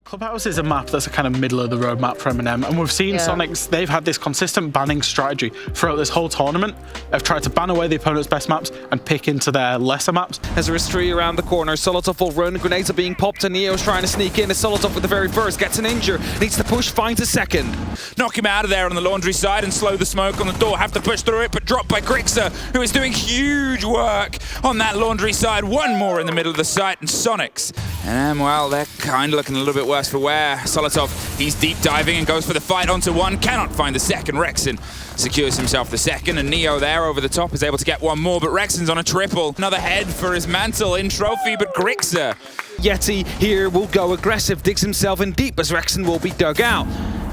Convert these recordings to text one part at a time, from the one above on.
Clubhouse is a map that's a kind of middle of the road map for MNM, and we've seen Soniqs, they've had this consistent banning strategy throughout this whole tournament of trying to ban away the opponent's best maps and pick into their lesser maps. As there is three around the corner, Solotov will run, grenades are being popped and Neo's trying to sneak in as Solotov with the very first, gets an injure, needs to push, finds a second. Knock him out of there on the laundry side and slow the smoke on the door, have to push through it, but dropped by Grixer, who is doing huge work on that laundry side. One more in the middle of the site, and Soniqs. And well, they're kind of looking a little bit worse for wear. Solotov, he's deep diving and goes for the fight onto one, cannot find the second. Rexen secures himself the second, and Neo there over the top is able to get one more, but Rexen's on a triple. Another head for his mantle in trophy, but Grixer. Yeti here will go aggressive, digs himself in deep as Rexen will be dug out.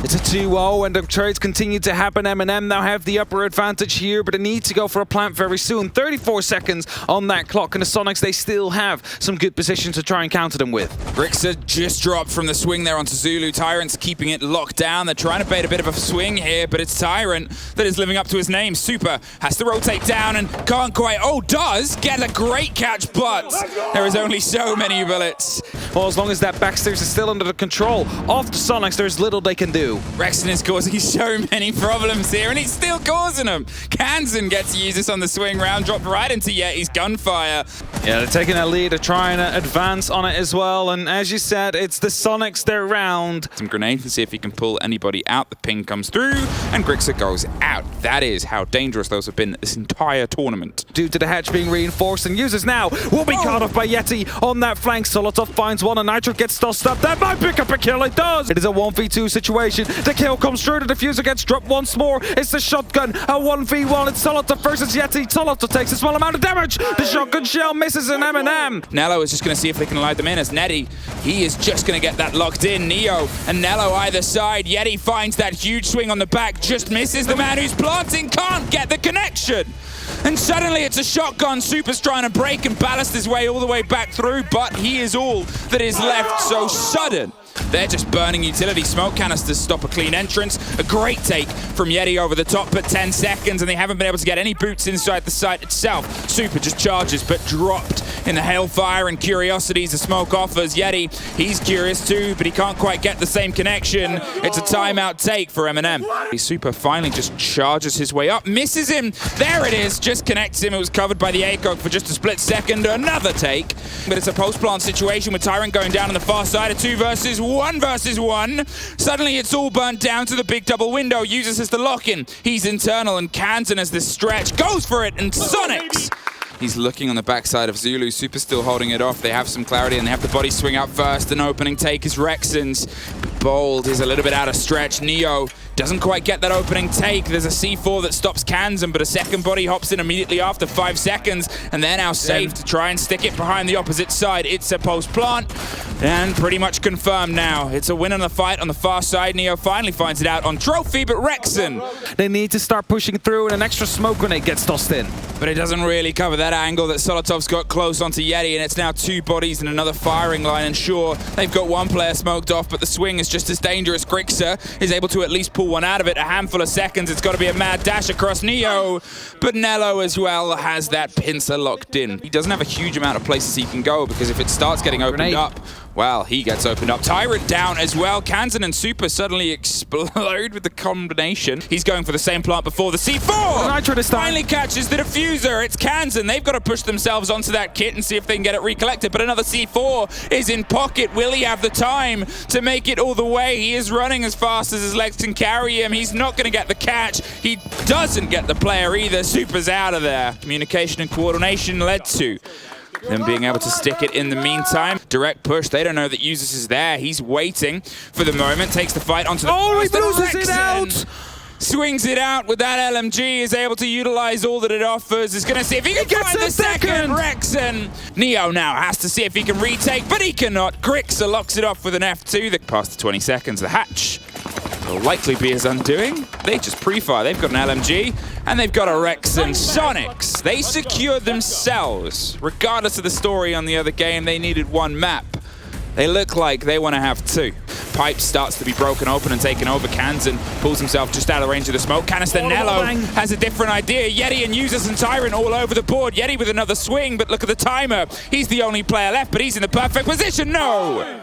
It's a 2-0 and the trades continue to happen. MNM now have the upper advantage here, but they need to go for a plant very soon. 34 seconds on that clock, and the Soniqs, they still have some good positions to try and counter them with. Grixer just dropped from the swing there onto Zulu. Tyrant's keeping it locked down. They're trying to bait a bit of a swing here, but it's Tyrant that is living up to his name. Super has to rotate down and can't quite, does get a great catch, but there is only so many bullets. Well, as long as that backstairs is still under the control of the Soniqs, there's little they can do. Rexen is causing so many problems here, and he's still causing them. Kansan gets to use this on the swing round, dropped right into Yeti's gunfire. Yeah, they're taking a lead, they're trying to advance on it as well, and as you said, it's the Soniqs, their round. Some grenades to see if he can pull anybody out. The ping comes through, and Grixer goes out. That is how dangerous those have been this entire tournament. Due to the hatch being reinforced, and users now will be caught off by Yeti on that flank. Solotov finds one, and Nitro gets tossed up. That might pick up a kill, it does! It is a 1v2 situation. The kill comes through, the diffuser gets dropped once more. It's the shotgun, a 1v1. It's Solotov versus Yeti. Solotov takes a small amount of damage. The shotgun shell misses an MNM. Nello is just going to see if they can light them in as Netty. He is just going to get that locked in. Neo and Nello either side. Yeti finds that huge swing on the back, just misses the man who's planting, can't get the connection. And suddenly it's a shotgun. Super's trying to break and ballast his way all the way back through, but he is all that is left. So sudden. They're just burning utility smoke canisters, stop a clean entrance. A great take from Yeti over the top, but 10 seconds, and they haven't been able to get any boots inside the site itself. Super just charges, but dropped in the hailfire and curiosities the smoke offers. Yeti, he's curious too, but he can't quite get the same connection. It's a timeout take for MNM. Super finally just charges his way up, misses him. There it is, just connects him. It was covered by the ACOG for just a split second. Another take, but it's a post-plant situation with Tyrant going down on the far side. A 2 versus 1 versus 1. Suddenly it's all burnt down to the big double window. Uses as the lock-in. He's internal, and Kansan as this stretch goes for it, and Soniqs. He's looking on the backside of Zulu. Super still holding it off. They have some clarity, and they have the body swing out first. An opening take is Rexen's. Bold is a little bit out of stretch. Neo doesn't quite get that opening take. There's a C4 that stops Kansan, but a second body hops in immediately after 5 seconds, and they're now safe to try and stick it behind the opposite side. It's a post-plant, and pretty much confirmed now. It's a win on the fight on the far side. Neo finally finds it out on trophy, but Rexen. They need to start pushing through, and an extra smoke grenade gets tossed in. But it doesn't really cover that angle that Solotov's got close onto Yeti, and it's now 2 bodies and another firing line. And sure, they've got 1 player smoked off, but the swing is just as dangerous. Grixer is able to at least pull one out of it. A handful of seconds, it's got to be a mad dash across Neo. But Nello as well has that pincer locked in. He doesn't have a huge amount of places he can go, because if it starts getting opened up, well, he gets opened up. Tyrant down as well. Kansan and Super suddenly explode with the combination. He's going for the same plant before the C4. Nitro this time finally catches the diffuser. It's Kansan. They've got to push themselves onto that kit and see if they can get it recollected. But another C4 is in pocket. Will he have the time to make it all the way? He is running as fast as his legs can carry him. He's not going to get the catch. He doesn't get the player either. Super's out of there. Communication and coordination led to them being able to stick it in the meantime. Direct push. They don't know that Usus is there. He's waiting for the moment. Takes the fight onto the he loses it out! Swings it out with that LMG. Is able to utilize all that it offers. Is going to see if he can find the second. Rexen. Neo now has to see if he can retake, but he cannot. Grixer locks it off with an F2. They past the 20 seconds. The hatch will likely be his undoing. They just pre-fire. They've got an LMG, and they've got a Rexen. Soniqs, they secured themselves. Regardless of the story on the other game, they needed 1 map. They look like they want to have 2. Pipe starts to be broken open and taken over. Kansan pulls himself just out of range of the smoke canister. Nello has a different idea. Yeti and Usus and Tyrant all over the board. Yeti with another swing, but look at the timer. He's the only player left, but he's in the perfect position. No!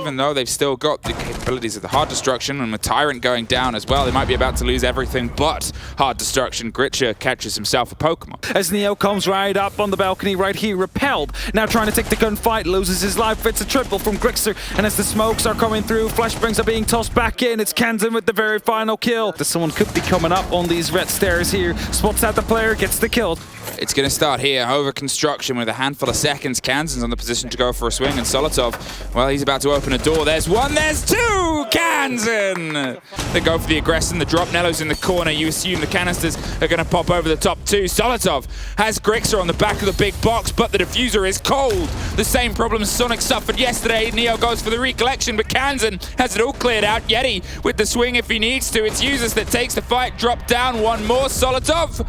even though they've still got the capabilities of the hard destruction, and with Tyrant going down as well, they might be about to lose everything but hard destruction. Gritcher catches himself a Pokemon. As Neo comes right up on the balcony right here, repelled. Now trying to take the gunfight, loses his life. It's a triple from Grixer, and as the smokes are coming through, flashbangs are being tossed back in. It's Kansan with the very final kill. Someone could be coming up on these red stairs here. Spots out the player, gets the kill. It's going to start here, over construction with a handful of seconds. Kansan's on the position to go for a swing, and Solotov, well, he's about to open a door. There's one, there's two! Kansan! They go for the aggression, the drop. Nello's in the corner. You assume the canisters are going to pop over the top two. Solotov has Grixer on the back of the big box, but the diffuser is cold. The same problem Sonic suffered yesterday. Neo goes for the recollection, but Kansan has it all cleared out. Yeti with the swing if he needs to. It's Users that takes the fight. Drop down, one more. Solotov.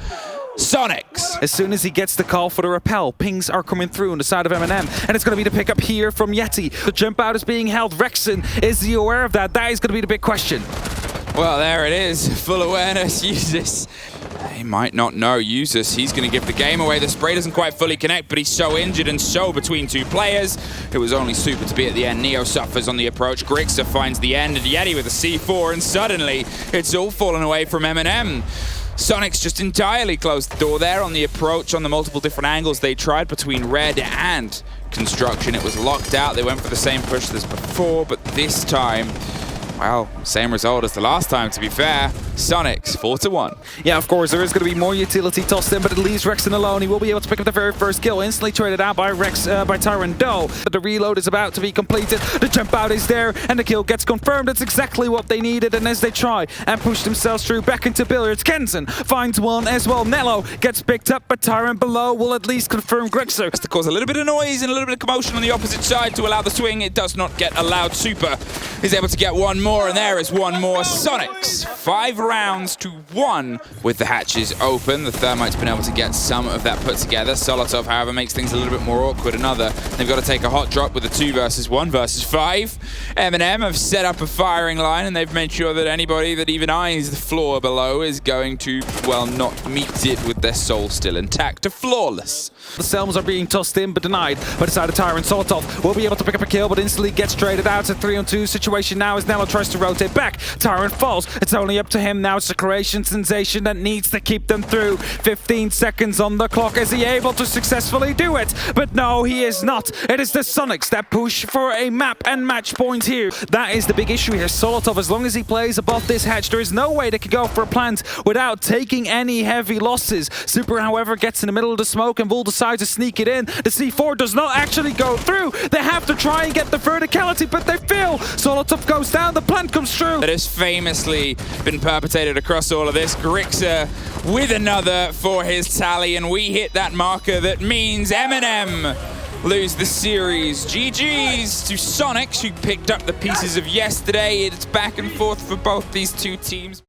Soniqs. As soon as he gets the call for the repel, pings are coming through on the side of MNM, and it's going to be the pickup here from Yeti. The jump out is being held. Rexon, is he aware of that? That is going to be the big question. Well, there it is. Full awareness. Users. He might not know Users. He's going to give the game away. The spray doesn't quite fully connect, but he's so injured and so between two players. It was only super to be at the end. Neo suffers on the approach. Grixer finds the end, and Yeti with a C4, and suddenly it's all fallen away from MNM. Soniqs just entirely closed the door there on the approach, on the multiple different angles they tried between red and construction. It was locked out. They went for the same push as before, but this time, well, same result as the last time, to be fair. Soniqs 4-1. Yeah, of course, there is going to be more utility tossed in, but it leaves Rexon alone. He will be able to pick up the very first kill, instantly traded out by Tyrant Doe. The reload is about to be completed. The jump out is there, and the kill gets confirmed. It's exactly what they needed, and as they try and push themselves through back into billiards, Kansan finds one as well. Nello gets picked up, but Tyrant below will at least confirm Grixer. To cause a little bit of noise and a little bit of commotion on the opposite side to allow the swing. It does not get allowed. Super is able to get one more, and there is one more. Soniqs 5 rounds to 1 with the hatches open. The Thermite's been able to get some of that put together. Solotov, however, makes things a little bit more awkward. They've got to take a hot drop with a 2 versus 1 versus 5. MNM have set up a firing line, and they've made sure that anybody that even eyes the floor below is going to, well, not meet it with their soul still intact. Flawless. The Selms are being tossed in, but denied by the side of Tyrant. Solotov will be able to pick up a kill, but instantly gets traded out. It's a 3-on-2 situation now as Nello tries to rotate back. Tyrant falls. It's only up to him now. It's a creation sensation that needs to keep them through. 15 seconds on the clock. Is he able to successfully do it? But no, he is not. It is the Soniqs that push for a map and match point here. That is the big issue here. Solotov, as long as he plays above this hatch, there is no way they could go for a plant without taking any heavy losses. Super, however, gets in the middle of the smoke and will decide to sneak it in. The C4 does not actually go through. They have to try and get the verticality, but they fail. Solotov goes down. The plant comes through. That has famously been perpetrated across all of this. Grixer with another for his tally, and we hit that marker that means MNM lose the series. GG's to Soniqs, who picked up the pieces of yesterday. It's back and forth for both these two teams.